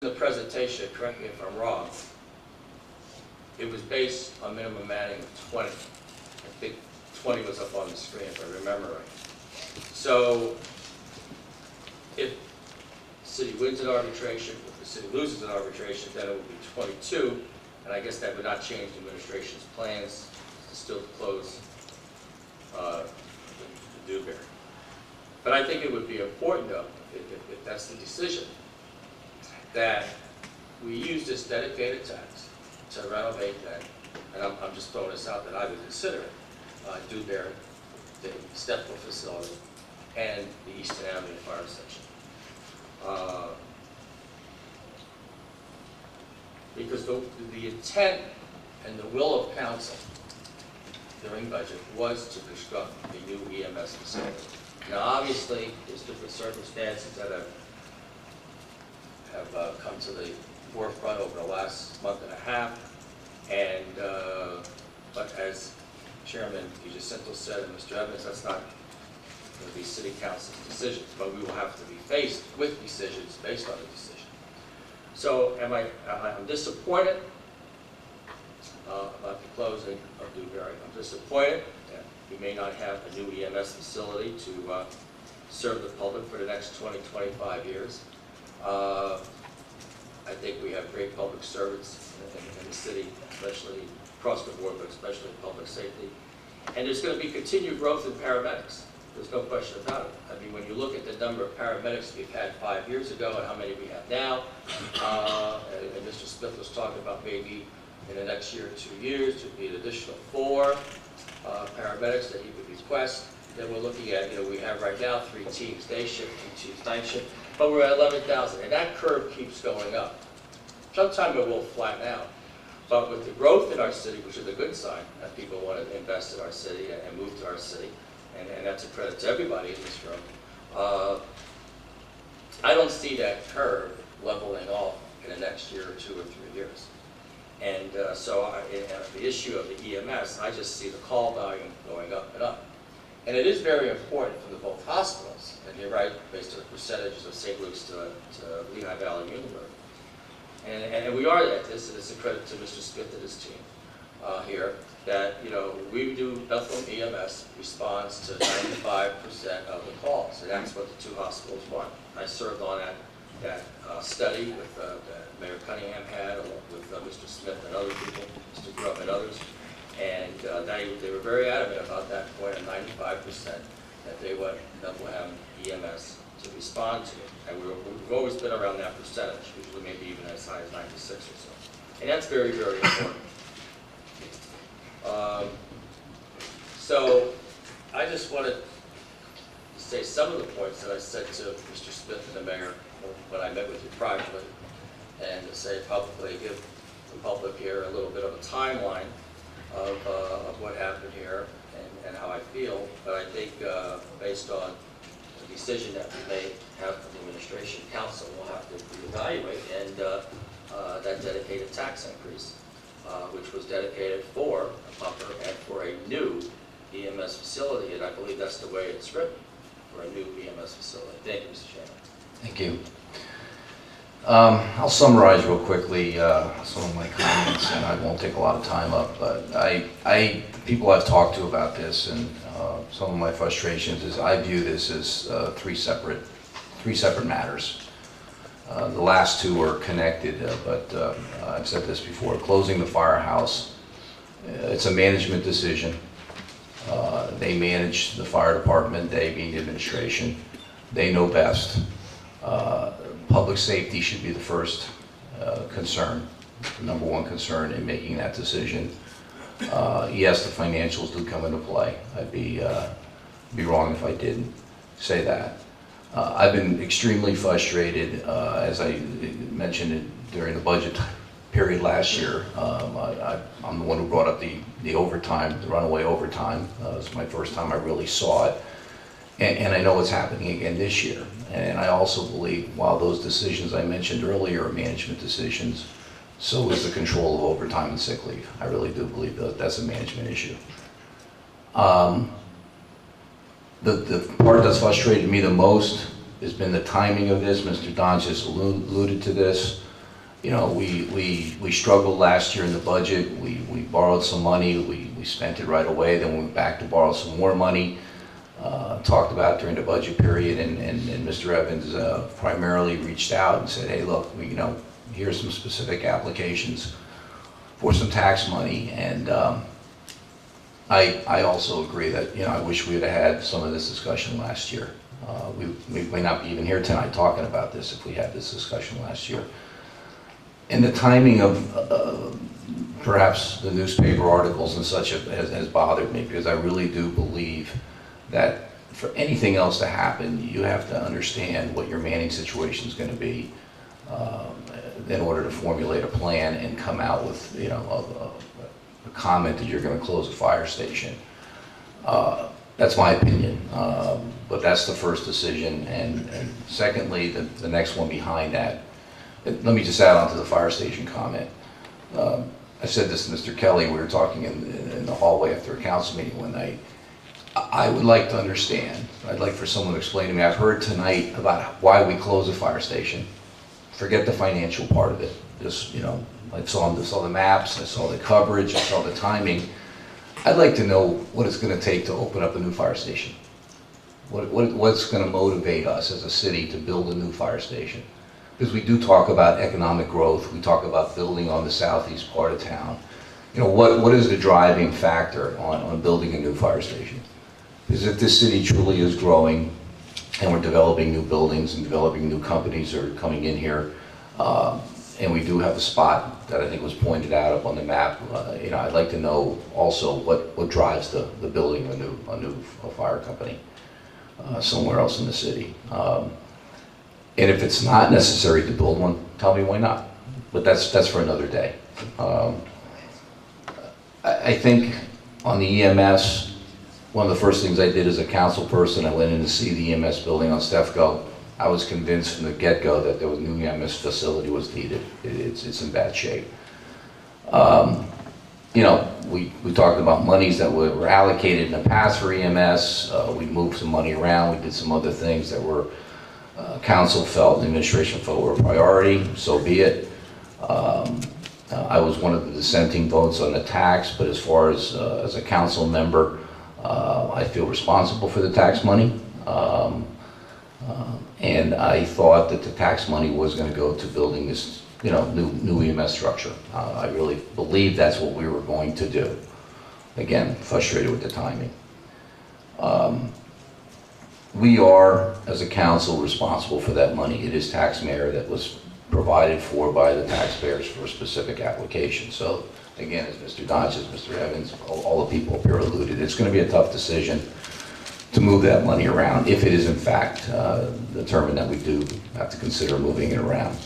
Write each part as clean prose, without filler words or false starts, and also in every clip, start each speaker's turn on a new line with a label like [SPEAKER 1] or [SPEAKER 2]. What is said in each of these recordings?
[SPEAKER 1] the presentation, correct me if I'm wrong, it was based on minimum manning of 20. I think 20 was up on the screen if I remember right. So if the city wins an arbitration, if the city loses an arbitration, then it would be 22, and I guess that would not change the administration's plans to still close the Dewberry. But I think it would be important, though, if that's the decision, that we use this dedicated tax to renovate that, and I'm just throwing this out that I would consider it, Dewberry, the Stepville facility, and the Easton Avenue Fire Station. Because the intent and the will of council during budget was to construct a new EMS facility. Now obviously there's different circumstances that have come to the forefront over the last month and a half, and but as Chairman DiGiacinto said and Mr. Evans, that's not going to be City Council's decision, but we will have to be faced with decisions based on the decision. So I'm disappointed about the closing of Dewberry. I'm disappointed that we may not have a new EMS facility to serve the public for the next 20, 25 years. I think we have great public servants in the city, especially across the board, but especially public safety. And there's going to be continued growth in paramedics. There's no question about it. I mean, when you look at the number of paramedics we've had 5 years ago and how many we have now, and Mr. Smith was talking about maybe in the next year or 2 years, there'd be an additional 4 paramedics that he would request. Then we're looking at, we have right now 3 teams day shift, 2 teams night shift, but we're at 11,000, and that curve keeps going up. Sometime it will flatten out. But with the growth in our city, which is a good sign, that people want to invest in our city and move to our city, and that's a credit to everybody in this room, I don't see that curve leveling off in the next year or 2 or 3 years. And so the issue of the EMS, I just see the call volume going up and up. And it is very important for the both hospitals, and you're right, based on the percentages of St. Luke's to Lehigh Valley and Muhlenberg. And we are at this, and it's a credit to Mr. Smith and his team here, that we do Bethlehem EMS responds to 95% of the calls, and that's what the 2 hospitals want. I served on that study with that Mayor Cunningham had, along with Mr. Smith and other people, Mr. Grubb and others, and they were very adamant about that point of 95% that they want Bethlehem EMS to respond to it. And we've always been around that percentage, usually maybe even as high as 96 or so. And that's very, very important. So I just wanted to say some of the points that I said to Mr. Smith and the Mayor when I met with you privately, and to say publicly, give the public here a little bit of a timeline of what happened here and how I feel. But I think based on the decision that we may have from the administration council, we'll have to reevaluate and that dedicated tax increase, which was dedicated for a buffer and for a new EMS facility, and I believe that's the way it's written, for a new EMS facility. Thank you, Mr. Chairman.
[SPEAKER 2] Thank you. I'll summarize real quickly some of my comments, and I won't take a lot of time up, but people I've talked to about this and some of my frustrations is I view this as three separate matters. The last 2 are connected, but I've said this before, closing the firehouse, it's a management decision. They manage the fire department, they being the administration. They know best. Public safety should be the first concern, the number 1 concern in making that decision. Yes, the financials do come into play. I'd be wrong if I didn't say that. I've been extremely frustrated, as I mentioned during the budget period last year. I'm the one who brought up the overtime, the runaway overtime. It was my first time I really saw it. And I know it's happening again this year. And I also believe, while those decisions I mentioned earlier are management decisions, so is the control of overtime and sick leave. I really do believe that that's a management issue. The part that's frustrated me the most has been the timing of this. Mr. Don just alluded to this. you know, we struggled last year in the budget. We borrowed some money, we spent it right away, then we went back to borrow some more money. Talked about during the budget period, and Mr. Evans primarily reached out and said, hey, look, you know, here's some specific applications for some tax money. And I also agree that, you know, I wish we had had some of this discussion last year. We may not be even here tonight talking about this if we had this discussion last year. And the timing of perhaps the newspaper articles and such has bothered me, because I really do believe that for anything else to happen, you have to understand what your manning situation is going to be in order to formulate a plan and come out with, you know, a comment that you're going to close a fire station. That's my opinion, but that's the first decision. And secondly, the next one behind that. Let me just add on to the fire station comment. I said this to Mr. Kelly. We were talking in the hallway after a council meeting one night. I would like to understand, I'd like for someone to explain to me, I've heard tonight about why we close a fire station. Forget the financial part of it. Just, you know, I saw the maps, I saw the coverage, I saw the timing. I'd like to know what it's going to take to open up a new fire station. What's going to motivate us as a city to build a new fire station? Because we do talk about economic growth, we talk about building on the southeast part of town. You know, what is the driving factor on building a new fire station? Because if this city truly is growing and we're developing new buildings and developing new companies that are coming in here, and we do have a spot that I think was pointed out up on the map, you know, I'd like to know also what drives the building of a new fire company somewhere else in the city. And if it's not necessary to build one, tell me why not. But that's for another day. I think on the EMS, one of the first things I did as a council person, I went in to see the EMS building on Stefco. I was convinced from the get-go that there was a new EMS facility was needed. It's in bad shape. You know, we talked about monies that were allocated in the past for EMS. We moved some money around. We did some other things that were council felt, the administration felt were a priority. So be it. I was one of the dissenting votes on the tax, but as far as a council member, I feel responsible for the tax money. And I thought that the tax money was going to go to building this, you know, new EMS structure. I really believe that's what we were going to do. Again, frustrated with the timing. We are, as a council, responsible for that money. It is taxpayer that was provided for by the taxpayers for a specific application. So again, as Mr. Dodges, Mr. Evans, all the people up here alluded, it's going to be a tough decision to move that money around if it is in fact determined that we do have to consider moving it around.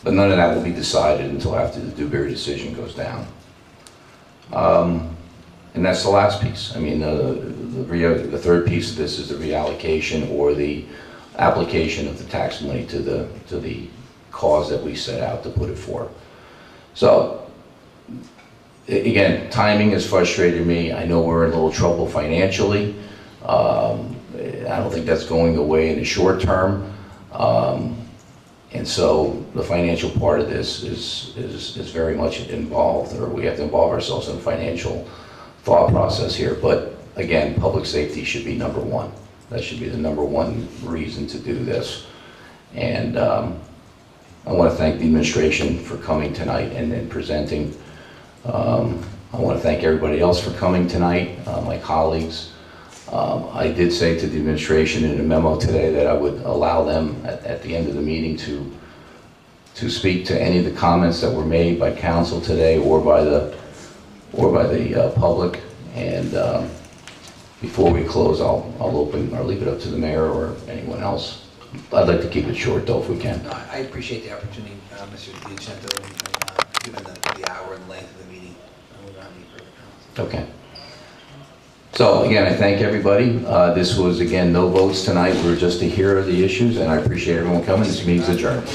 [SPEAKER 2] But none of that will be decided until after the Dewberry decision goes down. And that's the last piece. I mean, the third piece of this is the reallocation or the application of the tax money to the cause that we set out to put it for. So, again, timing has frustrated me. I know we're in a little trouble financially. I don't think that's going away in the short term. And so the financial part of this is very much involved, or we have to involve ourselves in the financial thought process here. But again, public safety should be number one. That should be the number one reason to do this. And I want to thank the administration for coming tonight and presenting. I want to thank everybody else for coming tonight, my colleagues. I did say to the administration in a memo today that I would allow them at the end of the meeting to speak to any of the comments that were made by council today or by the public. And before we close, I'll open or leave it up to the mayor or anyone else. I'd like to keep it short though if we can.
[SPEAKER 3] No, I appreciate the opportunity, Mr. DiCento, given the hour and length of the meeting. I would not need further comments.
[SPEAKER 2] Okay. So again, I thank everybody. This was, again, no votes tonight. We were just to hear the issues, and I appreciate everyone coming. This meeting's adjourned.